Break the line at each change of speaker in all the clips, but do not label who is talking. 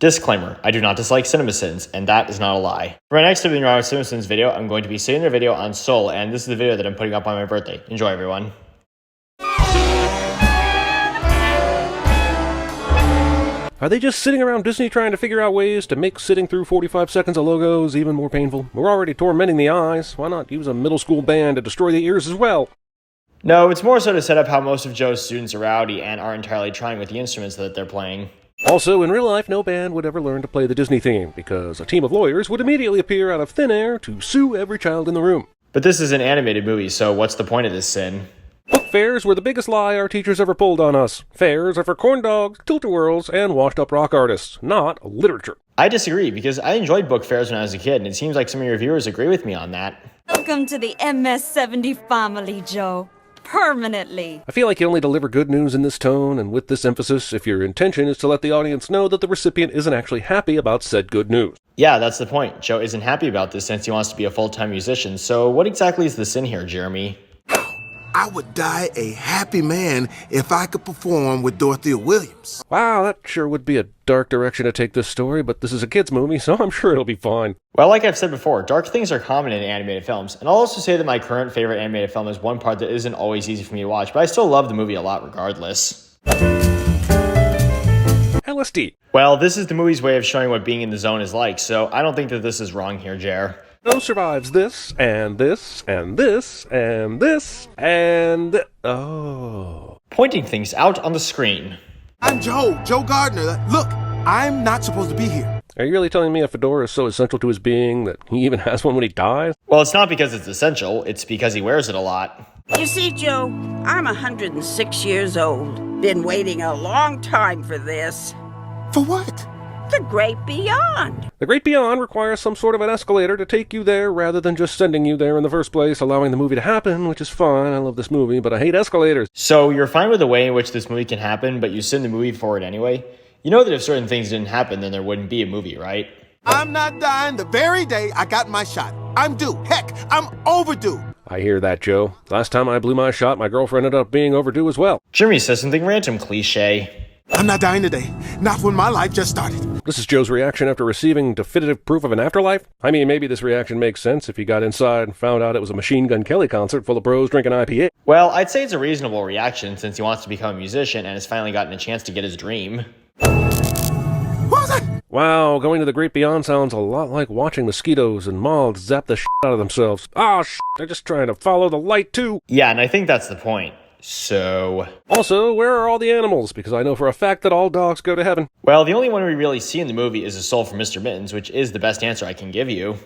Disclaimer, I do not dislike CinemaSins, and that is not a lie. For my next EWW CinemaSins video, I'm going to be seeing their video on Soul, and this is the video that I'm putting up on my birthday. Enjoy, everyone.
Are they just sitting around Disney trying to figure out ways to make sitting through 45 seconds of logos even more painful? We're already tormenting the eyes. Why not use a middle school band to destroy the ears as well?
No, it's more so to set up how most of Joe's students are rowdy and aren't entirely trying with the instruments that they're playing.
Also, in real life, no band would ever learn to play the Disney theme, because a team of lawyers would immediately appear out of thin air to sue every child in the room.
But this is an animated movie, so what's the point of this sin?
Book fairs were the biggest lie our teachers ever pulled on us. Fairs are for corn dogs, tilt-a-whirls, and washed-up rock artists, not literature.
I disagree, because I enjoyed book fairs when I was a kid, and it seems like some of your viewers agree with me on that.
Welcome to the MS-70 family, Joe. Permanently.
I feel like you only deliver good news in this tone and with this emphasis if your intention is to let the audience know that the recipient isn't actually happy about said good news.
Yeah, that's the point. Joe isn't happy about this since he wants to be a full-time musician, so what exactly is the sin here, Jeremy?
I would die a happy man if I could perform with Dorothea Williams.
Wow, that sure would be a dark direction to take this story, but this is a kid's movie, so I'm sure it'll be fine.
Well, like I've said before, dark things are common in animated films, and I'll also say that my current favorite animated film is one part that isn't always easy for me to watch, but I still love the movie a lot regardless.
LSD.
Well, this is the movie's way of showing what being in the zone is like, so I don't think that this is wrong here, Jer.
No survives this, and this, and this, and this, and... oh.
Pointing things out on the screen.
I'm Joe Gardner. Look, I'm not supposed to be here.
Are you really telling me a fedora is so essential to his being that he even has one when he dies?
Well, it's not because it's essential, it's because he wears it a lot.
You see, Joe, I'm 106 years old. Been waiting a long time for this.
For what?
The Great Beyond.
The Great Beyond requires some sort of an escalator to take you there rather than just sending you there in the first place, allowing the movie to happen, which is fine. I love this movie, but I hate escalators.
So you're fine with the way in which this movie can happen, but you send the movie forward anyway? You know that if certain things didn't happen, then there wouldn't be a movie, right?
I'm not dying the very day I got my shot. I'm due. Heck, I'm overdue.
I hear that, Joe. Last time I blew my shot, my girlfriend ended up being overdue as well.
Jeremy says something random, cliche.
I'm not dying today. Not when my life just started.
This is Joe's reaction after receiving definitive proof of an afterlife. I mean, maybe this reaction makes sense if he got inside and found out it was a Machine Gun Kelly concert full of bros drinking IPA.
Well, I'd say it's a reasonable reaction since he wants to become a musician and has finally gotten a chance to get his dream.
What was that?
Wow, going to the Great Beyond sounds a lot like watching mosquitoes and moths zap the shit out of themselves. Oh, they're just trying to follow the light too.
Yeah, and I think that's the point. So...
Also, where are all the animals? Because I know for a fact that all dogs go to heaven.
Well, the only one we really see in the movie is a soul from Mr. Mittens, which is the best answer I can give you.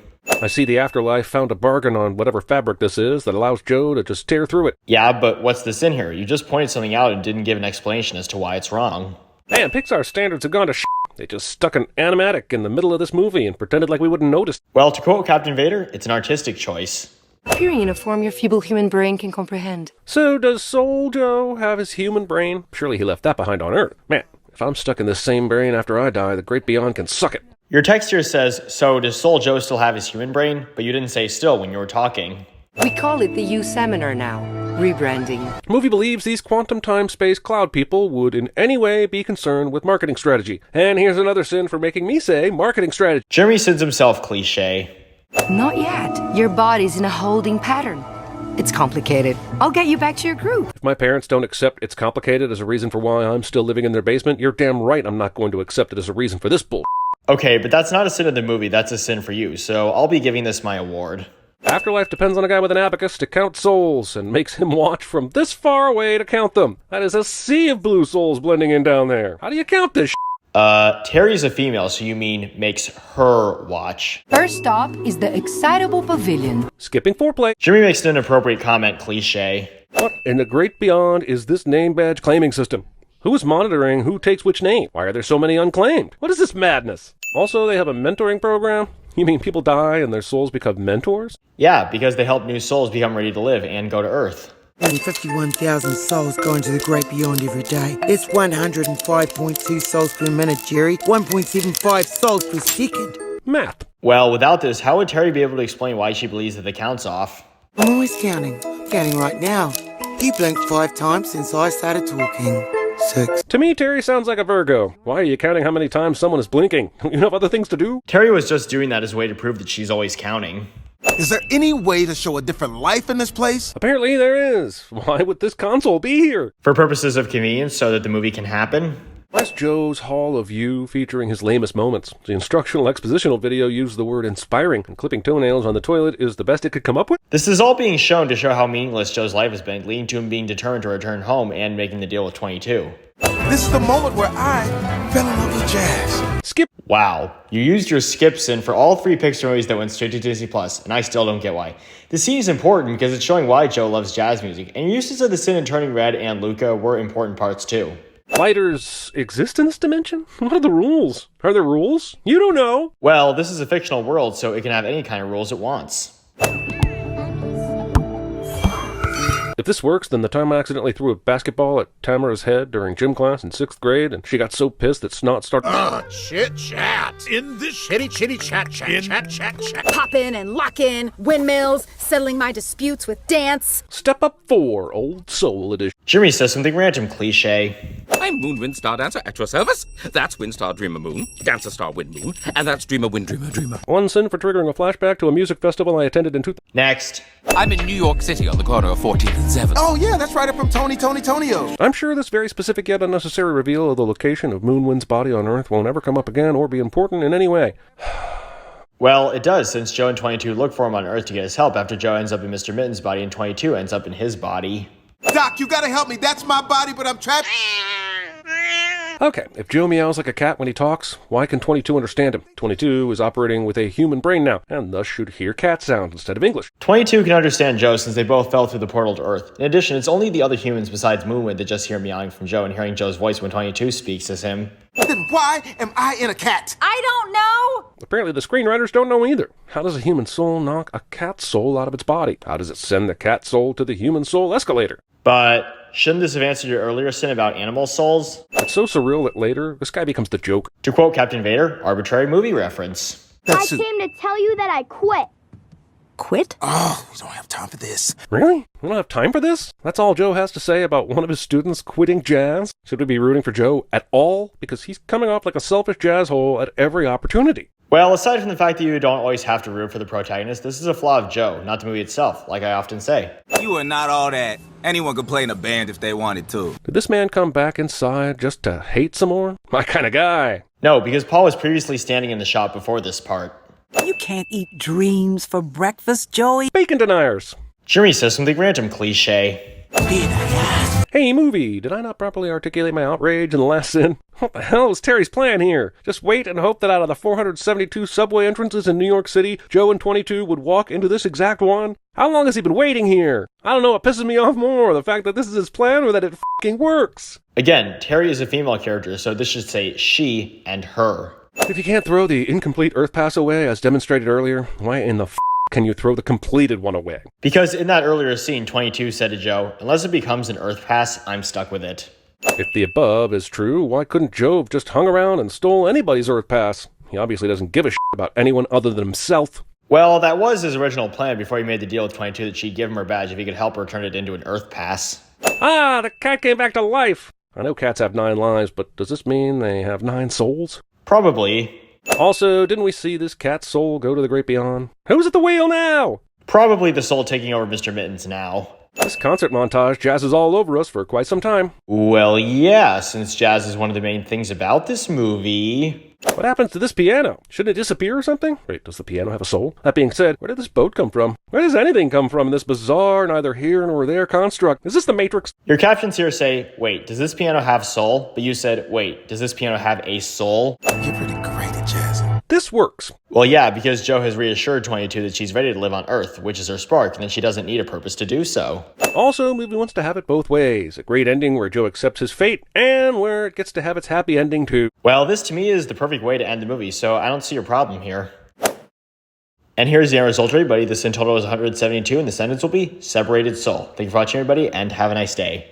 I see the afterlife found a bargain on whatever fabric this is that allows Joe to just tear through it.
Yeah, but what's the sin here? You just pointed something out and didn't give an explanation as to why it's wrong.
Man, Pixar's standards have gone to shit. They just stuck an animatic in the middle of this movie and pretended like we wouldn't notice.
Well, to quote Captain Vader, it's an artistic choice.
Appearing in a form your feeble human brain can comprehend.
So does Soul Joe have his human brain? Surely he left that behind on Earth. Man, if I'm stuck in this same brain after I die, the Great Beyond can suck it.
Your text here says, so does Soul Joe still have his human brain? But you didn't say still when you were talking.
We call it the U Seminar now. Rebranding.
The movie believes these quantum time-space cloud people would in any way be concerned with marketing strategy. And here's another sin for making me say marketing strategy.
Jeremy sins himself cliche.
Not yet. Your body's in a holding pattern. It's complicated. I'll get you back to your group.
If my parents don't accept it's complicated as a reason for why I'm still living in their basement, you're damn right I'm not going to accept it as a reason for this bull.
Okay, but that's not a sin of the movie, that's a sin for you, so I'll be giving this my award.
Afterlife depends on a guy with an abacus to count souls and makes him watch from this far away to count them. That is a sea of blue souls blending in down there. How do you count this
Terry's a female, so you mean makes her watch.
First stop is the excitable pavilion.
Skipping foreplay.
Jeremy makes an inappropriate comment, cliche.
What in the Great Beyond is this name badge claiming system? Who is monitoring who takes which name? Why are there so many unclaimed? What is this madness? Also, they have a mentoring program? You mean people die and their souls become mentors?
Yeah, because they help new souls become ready to live and go to Earth.
Nearly 51,000 souls going to the Great Beyond every day. It's 105.2 souls per minute, Jerry. 1.75 souls per second.
Math.
Well, without this, how would Terry be able to explain why she believes that the count's off?
I'm always counting. Counting right now. You blinked 5 times since I started talking. 6.
To me, Terry sounds like a Virgo. Why are you counting how many times someone is blinking? You have other things to do?
Terry was just doing that as a way to prove that she's always counting.
Is there any way to show a different life in this place?
Apparently there is. Why would this console be here?
For purposes of convenience, so that the movie can happen.
Why's Joe's Hall of You featuring his lamest moments? The instructional expositional video used the word inspiring, and clipping toenails on the toilet is the best it could come up with?
This is all being shown to show how meaningless Joe's life has been, leading to him being determined to return home and making the deal with 22.
This is the moment where I fell in love with jazz.
Skip.
Wow, you used your skip sin for all 3 Pixar movies that went straight to Disney+, and I still don't get why. The scene is important because it's showing why Joe loves jazz music, and your uses of the sin in Turning Red and Luca were important parts too.
Lighters exist in this dimension? What are the rules? Are there rules? You don't know.
Well, this is a fictional world, so it can have any kind of rules it wants.
If this works, then the time I accidentally threw a basketball at Tamara's head during gym class in 6th grade, and she got so pissed that snot started...
Chit chat in the chitty chat.
Pop in and lock in, windmills, settling my disputes with dance.
Step up 4, Old Soul Edition.
Jimmy says something random cliche.
I'm Moon Wind Star Dancer at your service. That's Wind Star Dreamer Moon, Dancer Star Wind Moon, and that's Dreamer Wind Dreamer.
One sin for triggering a flashback to a music festival I attended in 2000.
Next.
I'm in New York City on the corner of 14th and 7th.
Oh yeah, that's right up from Tonio.
I'm sure this very specific yet unnecessary reveal of the location of Moonwind's body on Earth won't ever come up again or be important in any way.
Well, it does, since Joe and 22 look for him on Earth to get his help after Joe ends up in Mr. Mitten's body and 22 ends up in his body.
Doc, you gotta help me. That's my body, but I'm trapped.
Okay, if Joe meows like a cat when he talks, why can 22 understand him? 22 is operating with a human brain now, and thus should hear cat sounds instead of English.
22 can understand Joe since they both fell through the portal to Earth. In addition, it's only the other humans besides Moonwind that just hear meowing from Joe and hearing Joe's voice when 22 speaks as him.
Then why am I in a cat?
I don't know.
Apparently the screenwriters don't know either. How does a human soul knock a cat soul out of its body? How does it send the cat soul to the human soul escalator?
But shouldn't this have answered your earlier sin about animal souls?
It's so surreal that later, this guy becomes the joke.
To quote Captain Vader, arbitrary movie reference.
That's
I came to tell you that I quit.
Quit?
Oh, we don't have time for this.
Really? We don't have time for this? That's all Joe has to say about one of his students quitting jazz? Should we be rooting for Joe at all? Because he's coming off like a selfish jazz hole at every opportunity.
Well, aside from the fact that you don't always have to root for the protagonist, this is a flaw of Joe, not the movie itself, like I often say.
You are not all that. Anyone could play in a band if they wanted to.
Did this man come back inside just to hate some more? My kind of guy.
No, because Paul was previously standing in the shop before this part.
You can't eat dreams for breakfast, Joey.
Bacon deniers.
Jimmy says something random cliche.
Hey, movie, did I not properly articulate my outrage in the last sin? What the hell was Terry's plan here? Just wait and hope that out of the 472 subway entrances in New York City, Joe and 22 would walk into this exact one? How long has he been waiting here? I don't know what pisses me off more, the fact that this is his plan or that it f***ing works.
Again, Terry is a female character, so this should say she and her.
If you can't throw the incomplete Earth Pass away as demonstrated earlier, why in the f*** can you throw the completed one away?
Because in that earlier scene, 22 said to Joe, unless it becomes an Earth Pass, I'm stuck with it.
If the above is true, why couldn't Joe have just hung around and stole anybody's Earth Pass? He obviously doesn't give a shit about anyone other than himself.
Well, that was his original plan before he made the deal with 22 that she'd give him her badge if he could help her turn it into an Earth Pass.
Ah, the cat came back to life! I know cats have 9 lives, but does this mean they have 9 souls?
Probably.
Also, didn't we see this cat's soul go to the great beyond? Who's at the wheel now?
Probably the soul taking over Mr. Mittens now.
This concert montage jazzes all over us for quite some time.
Well, yeah, since jazz is one of the main things about this movie.
What happens to this piano? Shouldn't it disappear or something? Wait, does the piano have a soul? That being said, where did this boat come from? Where does anything come from in this bizarre, neither here nor there construct? Is this the Matrix?
Your captions here say, wait, does this piano have soul? But you said, wait, does this piano have a soul?
You're pretty great at jazzing.
This works.
Well, yeah, because Joe has reassured 22 that she's ready to live on Earth, which is her spark, and that she doesn't need a purpose to do so.
Also, movie wants to have it both ways. A great ending where Joe accepts his fate, and where it gets to have its happy ending too.
Well, this to me is the perfect way to end the movie, so I don't see your problem here. And here's the end result, everybody. The sin total is 172, and the sentence will be separated soul. Thank you for watching, everybody, and have a nice day.